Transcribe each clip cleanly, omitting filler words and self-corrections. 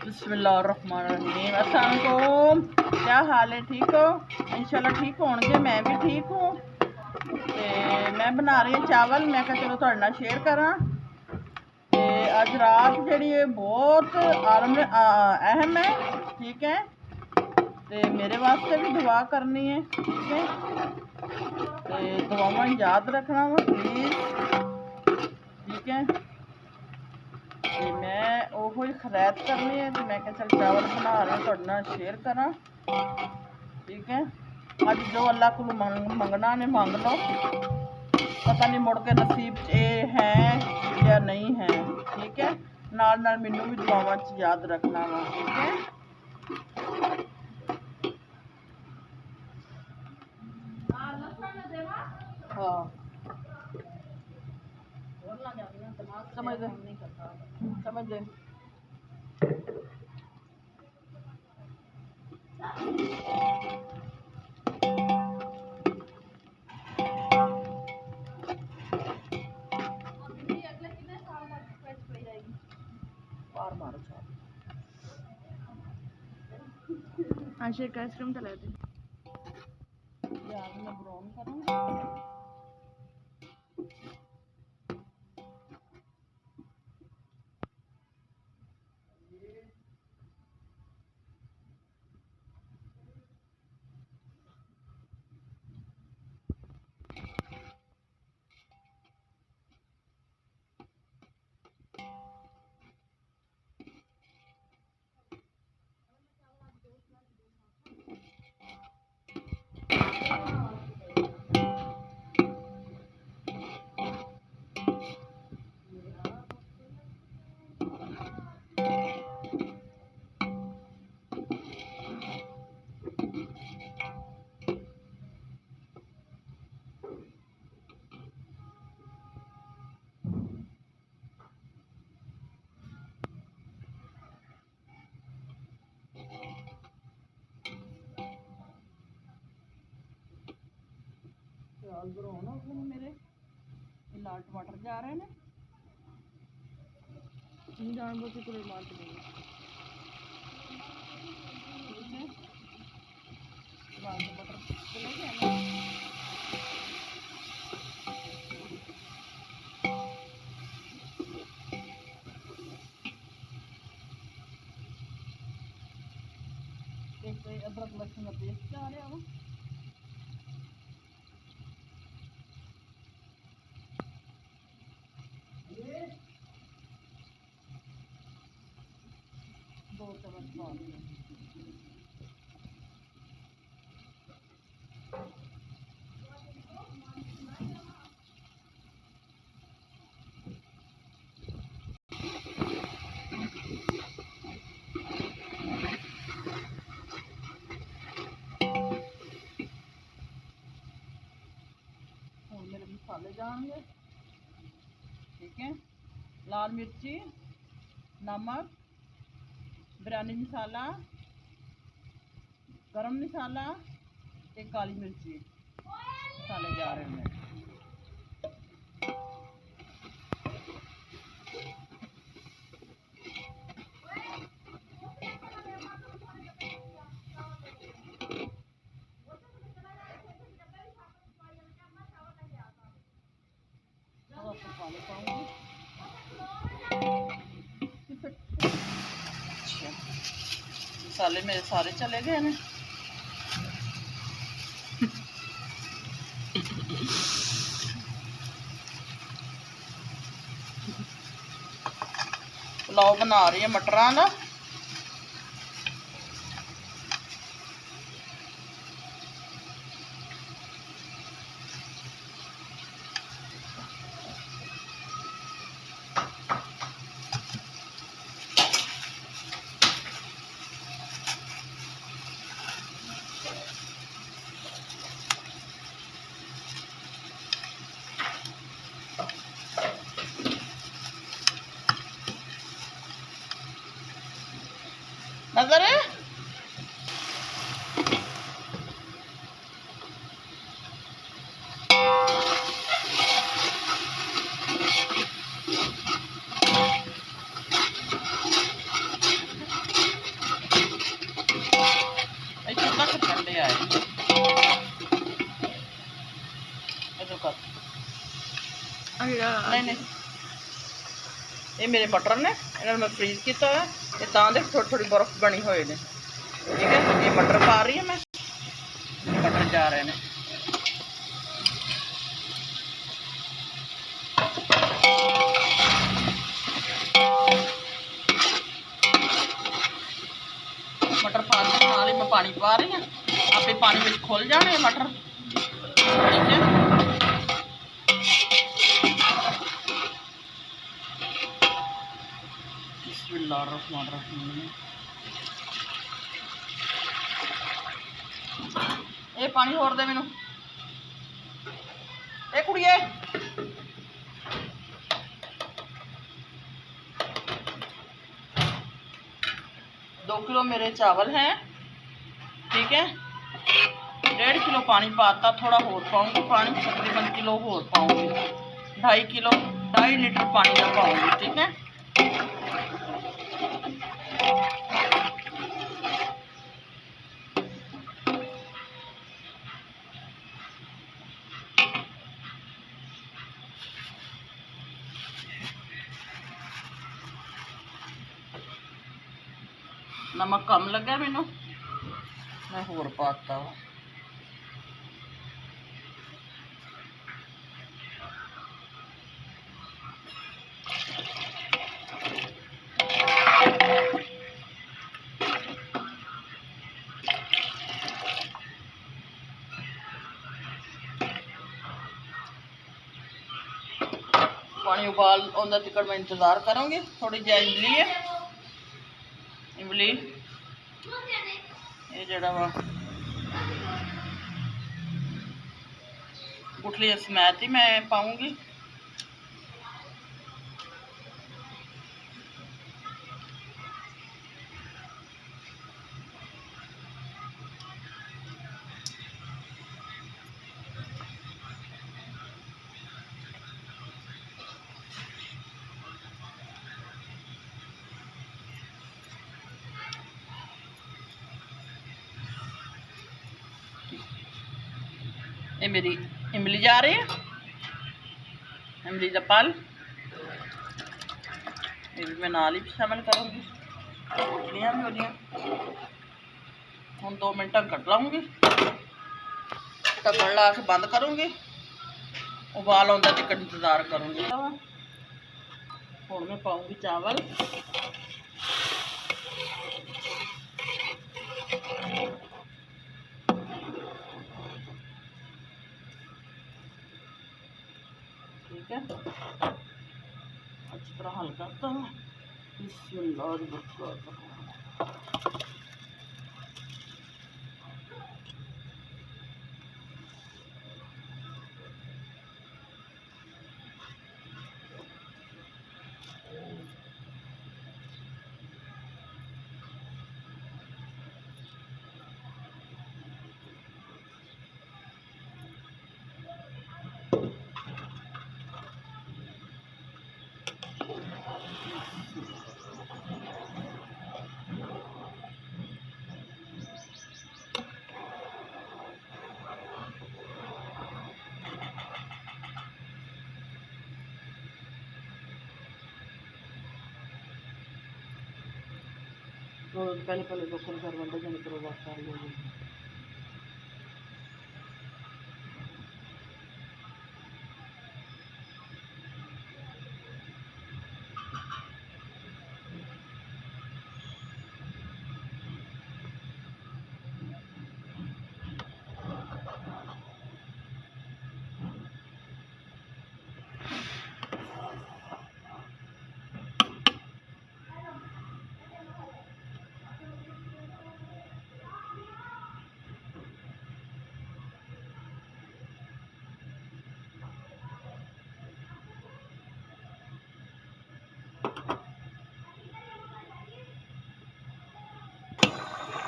बिस्मिल्लाहिर्रहमानिर्रहीम। अस्सलाम वालेकुम। क्या हाल है? ठीक हो? इंशाल्लाह ठीक होंगे। मैं भी ठीक हूँ। मैं बना रही हूँ चावल। मैं कहा चलो तुहाडे नाल शेयर करा। अज रात जी बहुत अहम है, ठीक है। तो मेरे वास्ते भी दुआ करनी है, ठीक है। तो दुआवां याद रखना वा प्लीज़, ठीक है। मैं वो खरैत करनी है, तो मैं चल चावल बना रही हूँ तुहाडे नाल शेयर करा, ठीक है। अज जो अल्लाह को मंगना ने मंग लो, पता नहीं मुड़ के नसीब ये है या नहीं है, ठीक है। नाल नाल मैनू भी दुआवां च याद रखना वा, ठीक है। हाँ समझ दे, समझ दे। बार मारो चावल। आशिक आइसक्रीम चला दी। प्याज मैं ब्राउन करूँगी। प्याज ब्राउन हो गए मेरे, लाल टमाटर जा रहे हैं। जानबूझ के पूरे मार देंगे। ठीक है, लाल टमाटर चले गए ना। एक अदरक लहसुन का पेस्ट जा रहा वा। दो चम्मच पा दिए। और मेरे मसाले जाएंगे, ठीक है। लाल मिर्ची, नमक, बिरयानी मसाला, गरम मसाला ते काली मिर्ची मसाले जा रहे हैं। थोड़ा सा पानी पाऊंगी। अच्छा, मसाले मेरे सारे चले गए हैं। पुलाव बना रही है मटरां दा। नजर है। नहीं नहीं, ये मेरे मटर ने, इन्होंने मैं फ्रीज किया है, ये तां दे थोड़ी थोड़ी बर्फ बनी हुए ने। ठीक है, ये मटर पा रही है मैं, मटर जा रहे हैं। मटर पा के नाल ही मैं पानी पा रही हूँ, आपे पानी में खुल जाने मटर। ठीक है, बिस्मिल्लाहिर्रहमानिर्रहीम। ये पानी होर दे मैनू, ए कुड़िए। दो किलो मेरे चावल हैं। ठीक है, 1.5 किलो पानी पाता, थोड़ा होर पाऊंगी पानी, तकरीबन किलो होर पाऊंगी, 2.5 लीटर पानी का पाऊंगी। ठीक है, नमक कम लगा मैनू, मैं होर पाता वा। पानी उबाल आंदा तक मैं इंतज़ार करूँगी। थोड़ी जी इमली है, इमली ये जड़ा वा गुठली समेत ही मैं पाऊँगी। ये मेरी इमली जा रही है, इमली का पल ये भी मैं नाल ही शामिल करूँगी। गुठलियाँ भी हो गई, हम 2 मिनट कट लाऊंगी, ढक्कन ला के बंद करूँगी, उबाल आंदा तक इंतज़ार करूँगी। हुण मैं पाऊँगी चावल। ठीक है, अच्छी तरह हल करता हूँ। पहले लोकल घर बंदा जन करो बात कर लो।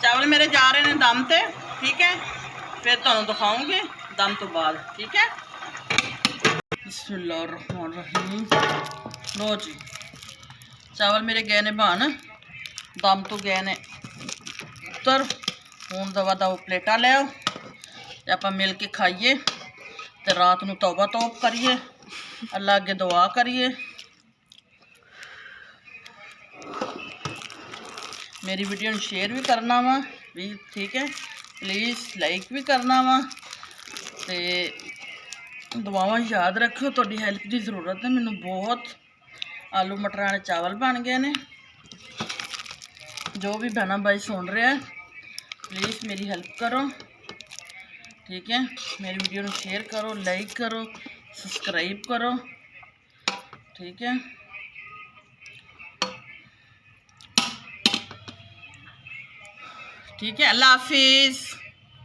चावल मेरे जा रहे हैं दम ते। ठीक है, फिर तुहानू दिखाऊंगी दम तो बाद। ठीक है, बिस्मिल्लाहिर्रहमानिर्रहीम। लो जी, चावल मेरे गए ने बन, दम तो गए ने उतर। हुण दवा दव प्लेटा ले आओ ते आपां मिल के खाइए ते रात नू तौबा तौब करिए अल्लाह अगे दुआ करिए। मेरी वीडियो शेयर भी करना वा भी, ठीक है, प्लीज़ लाइक भी करना वा ते दुआवां याद रखो। तुहाडी हेल्प की ज़रूरत है मैनू बहुत। आलू मटरां वाले चावल बन गए ने। जो भी बहना भाई सुन रहा है प्लीज़ मेरी हेल्प करो, ठीक है। मेरी वीडियो को शेयर करो, लाइक करो, सब्सक्राइब करो, ठीक है। ठीक है, अल्लाह हाफिज़।